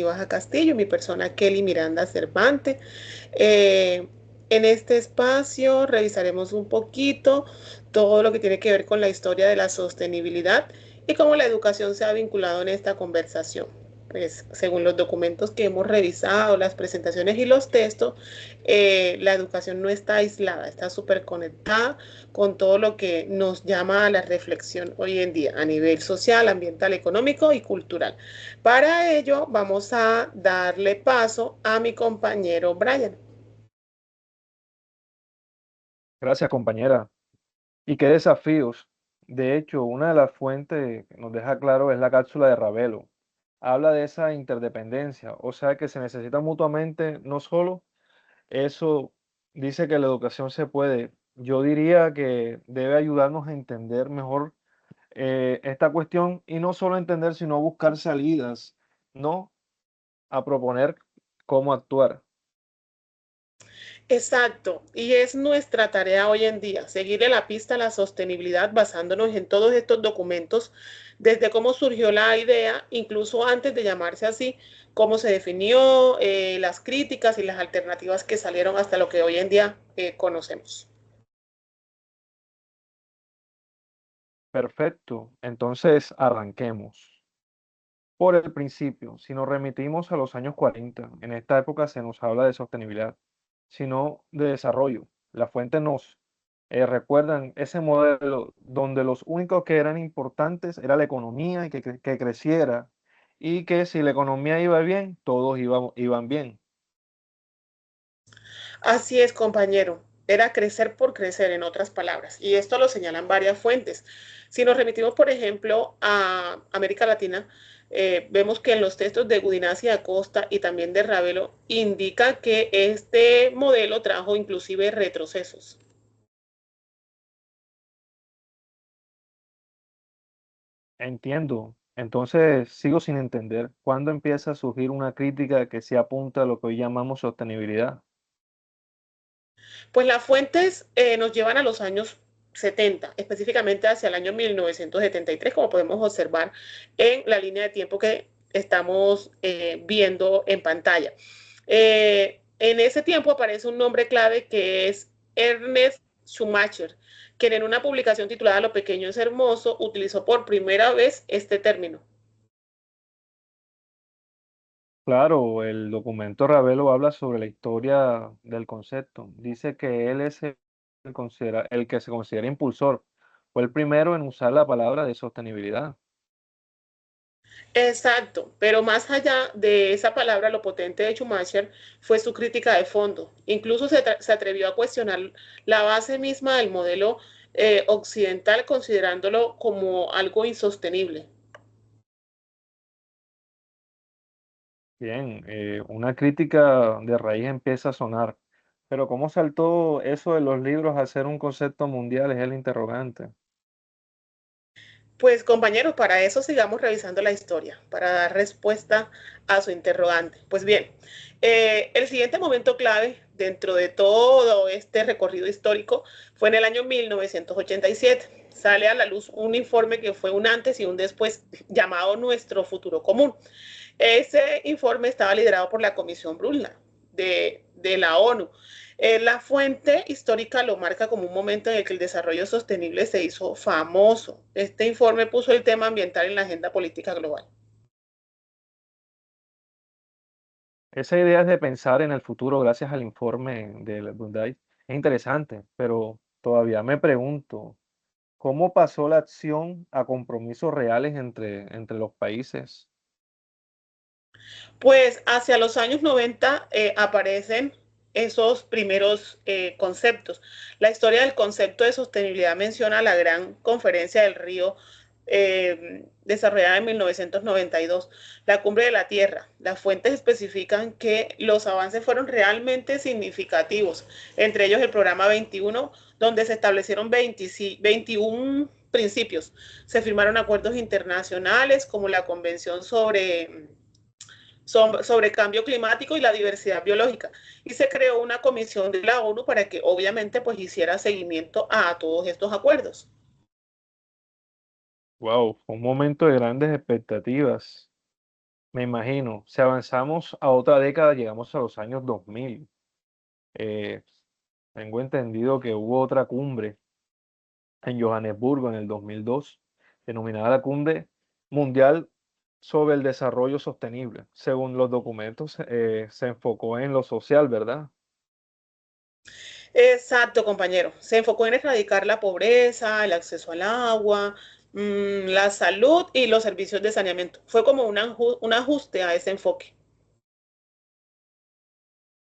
Baja Castillo, mi persona Kelly Miranda Cervantes. Eh, en este espacio revisaremos un poquito todo lo que tiene que ver con la historia de la sostenibilidad y cómo la educación se ha vinculado en esta conversación. Pues según los documentos que hemos revisado, las presentaciones y los textos, la educación no está aislada, está súper conectada con todo lo que nos llama a la reflexión hoy en día a nivel social, ambiental, económico y cultural. Para ello vamos a darle paso a mi compañero Brian. Gracias, compañera. ¿Y qué desafíos? De hecho, una de las fuentes que nos deja claro es la cápsula de Ravelo. Habla de esa interdependencia, o sea que se necesitan mutuamente, no solo eso dice que la educación se puede. Yo diría que debe ayudarnos a entender mejor esta cuestión y no solo entender, sino buscar salidas, ¿no? A proponer cómo actuar. Exacto, y es nuestra tarea hoy en día, seguirle la pista a la sostenibilidad basándonos en todos estos documentos, desde cómo surgió la idea, incluso antes de llamarse así, cómo se definió, las críticas y las alternativas que salieron hasta lo que hoy en día conocemos. Perfecto, entonces arranquemos. Por el principio, si nos remitimos a los años 40, en esta época se nos habla de sostenibilidad, sino de desarrollo. Las fuentes nos recuerdan ese modelo donde los únicos que eran importantes era la economía y que creciera y que si la economía iba bien, todos iban bien. Así es, compañero. Era crecer por crecer, en otras palabras. Y esto lo señalan varias fuentes. Si nos remitimos, por ejemplo, a América Latina, vemos que en los textos de Gudinaz y Acosta y también de Ravelo indica que este modelo trajo inclusive retrocesos. Entiendo. Entonces sigo sin entender cuándo empieza a surgir una crítica que se apunta a lo que hoy llamamos sostenibilidad. Pues las fuentes nos llevan a los años 70, específicamente hacia el año 1973, como podemos observar en la línea de tiempo que estamos viendo en pantalla. En ese tiempo aparece un nombre clave que es Ernest Schumacher, quien en una publicación titulada Lo pequeño es hermoso utilizó por primera vez este término. Claro, el documento Ravelo habla sobre la historia del concepto. Dice que él es el que se considera impulsor. Fue el primero en usar la palabra de sostenibilidad. Exacto, pero más allá de esa palabra, lo potente de Schumacher fue su crítica de fondo. Incluso se atrevió a cuestionar la base misma del modelo occidental, considerándolo como algo insostenible. Bien, una crítica de raíz empieza a sonar. Pero ¿cómo saltó eso de los libros a ser un concepto mundial? Es el interrogante. Pues compañeros, para eso sigamos revisando la historia, para dar respuesta a su interrogante. Pues bien, el siguiente momento clave dentro de todo este recorrido histórico fue en el año 1987. Sale a la luz un informe que fue un antes y un después llamado Nuestro Futuro Común. Ese informe estaba liderado por la Comisión Brundtland de la ONU. La fuente histórica lo marca como un momento en el que el desarrollo sostenible se hizo famoso. Este informe puso el tema ambiental en la agenda política global. Esa idea de pensar en el futuro gracias al informe de Hyundai es interesante, pero todavía me pregunto, ¿cómo pasó la acción a compromisos reales entre los países? Pues hacia los años 90 aparecen esos primeros conceptos. La historia del concepto de sostenibilidad menciona la gran conferencia del Río desarrollada en 1992, la cumbre de la Tierra. Las fuentes especifican que los avances fueron realmente significativos, entre ellos el programa 21, donde se establecieron 21 principios. Se firmaron acuerdos internacionales como la Convención sobre cambio climático y la diversidad biológica. Y se creó una comisión de la ONU para que obviamente pues hiciera seguimiento a todos estos acuerdos. Wow, fue un momento de grandes expectativas. me imagino. Si avanzamos a otra década, llegamos a los años 2000. Eh, Tengo entendido que hubo otra cumbre en Johannesburgo en el 2002, denominada la Cumbre Mundial sobre el Desarrollo Sostenible. Según los documentos, se enfocó en lo social, ¿verdad? Exacto, compañero. Se enfocó en erradicar la pobreza, el acceso al agua, la salud y los servicios de saneamiento. Fue como un ajuste a ese enfoque.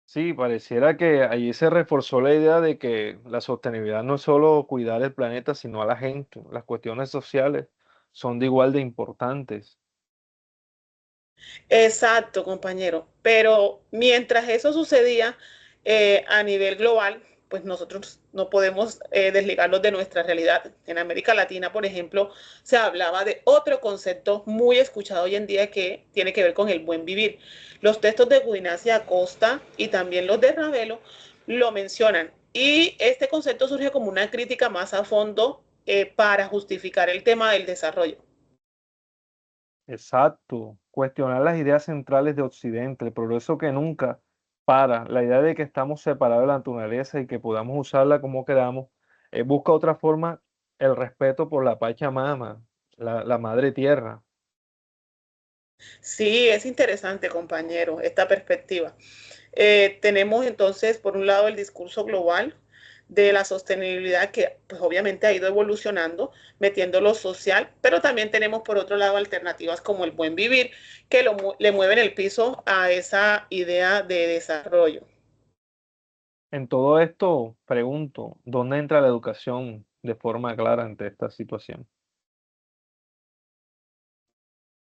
Sí, pareciera que allí se reforzó la idea de que la sostenibilidad no es solo cuidar el planeta, sino a la gente. Las cuestiones sociales son de igual de importantes. Exacto, compañero. Pero mientras eso sucedía a nivel global, pues nosotros no podemos desligarnos de nuestra realidad. En América Latina, por ejemplo, se hablaba de otro concepto muy escuchado hoy en día que tiene que ver con el buen vivir. Los textos de Guinacia Acosta y también los de Ravelo lo mencionan. Y este concepto surge como una crítica más a fondo para justificar el tema del desarrollo. Exacto. Cuestionar las ideas centrales de Occidente, el progreso que nunca para, la idea de que estamos separados de la naturaleza y que podamos usarla como queramos, busca otra forma, el respeto por la Pachamama, la madre tierra. Sí, es interesante, compañero, esta perspectiva. Tenemos entonces, por un lado, el discurso global de la sostenibilidad que pues obviamente ha ido evolucionando, metiendo lo social, pero también tenemos por otro lado alternativas como el buen vivir, que le mueven el piso a esa idea de desarrollo. En todo esto, pregunto, ¿dónde entra la educación de forma clara ante esta situación?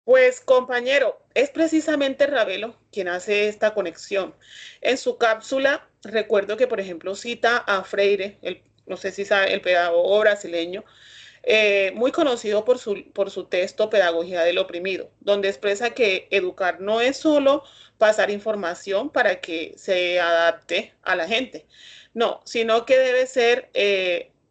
Pues compañero, es precisamente Ravelo quien hace esta conexión. En su cápsula, recuerdo que, por ejemplo, cita a Freire, no sé si sabe, el pedagogo brasileño, muy conocido por su texto Pedagogía del Oprimido, donde expresa que educar no es solo pasar información para que se adapte a la gente, no, sino que debe ser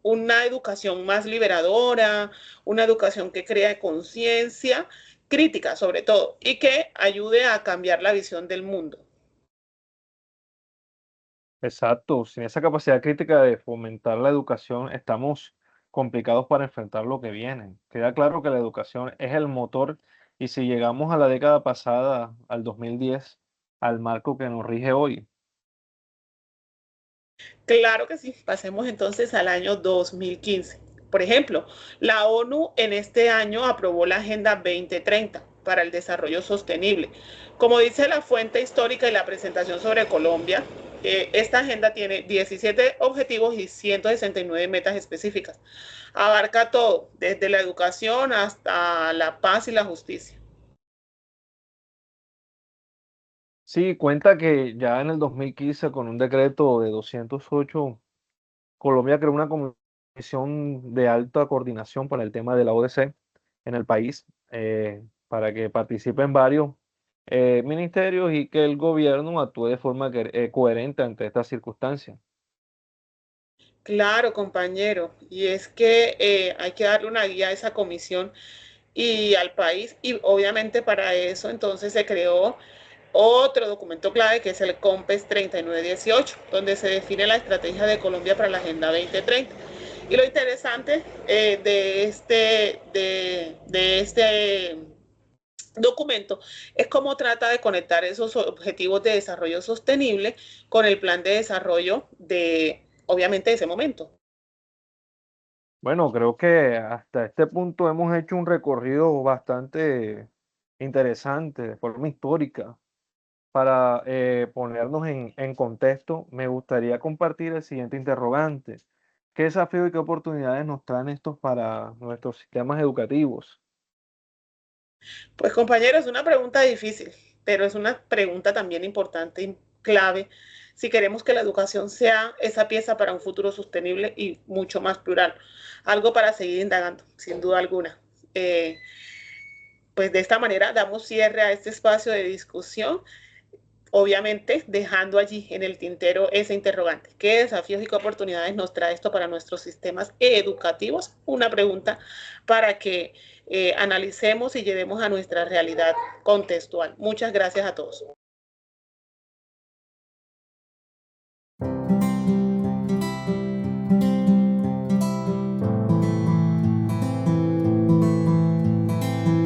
una educación más liberadora, una educación que crea conciencia crítica sobre todo y que ayude a cambiar la visión del mundo. Exacto, sin esa capacidad crítica de fomentar la educación, estamos complicados para enfrentar lo que viene. Queda claro que la educación es el motor y si llegamos a la década pasada, al 2010, al marco que nos rige hoy. Claro que sí. Pasemos entonces al año 2015. Por ejemplo, la ONU en este año aprobó la Agenda 2030 para el Desarrollo Sostenible. Como dice la fuente histórica y la presentación sobre Colombia, esta agenda tiene 17 objetivos y 169 metas específicas. Abarca todo, desde la educación hasta la paz y la justicia. Sí, cuenta que ya en el 2015, con un decreto de 208, Colombia creó una comisión de alta coordinación para el tema de la ODC en el país, para que participen varios ministerios y que el gobierno actúe de forma coherente ante estas circunstancias. Claro, compañero. Y es que hay que darle una guía a esa comisión y al país. Y obviamente para eso entonces se creó otro documento clave que es el COMPES 3918, donde se define la estrategia de Colombia para la Agenda 2030. Y lo interesante de este documento es cómo trata de conectar esos objetivos de desarrollo sostenible con el plan de desarrollo de, obviamente, de ese momento. Bueno, creo que hasta este punto hemos hecho un recorrido bastante interesante de forma histórica. Para ponernos en contexto, me gustaría compartir el siguiente interrogante. ¿Qué desafíos y qué oportunidades nos traen estos para nuestros sistemas educativos? Pues compañero, es una pregunta difícil, pero es una pregunta también importante y clave si queremos que la educación sea esa pieza para un futuro sostenible y mucho más plural. Algo para seguir indagando, sin duda alguna. Pues de esta manera damos cierre a este espacio de discusión. obviamente dejando allí en el tintero ese interrogante. ¿Qué desafíos y qué oportunidades nos trae esto para nuestros sistemas educativos? Una pregunta para que analicemos y llevemos a nuestra realidad contextual. Muchas gracias a todos.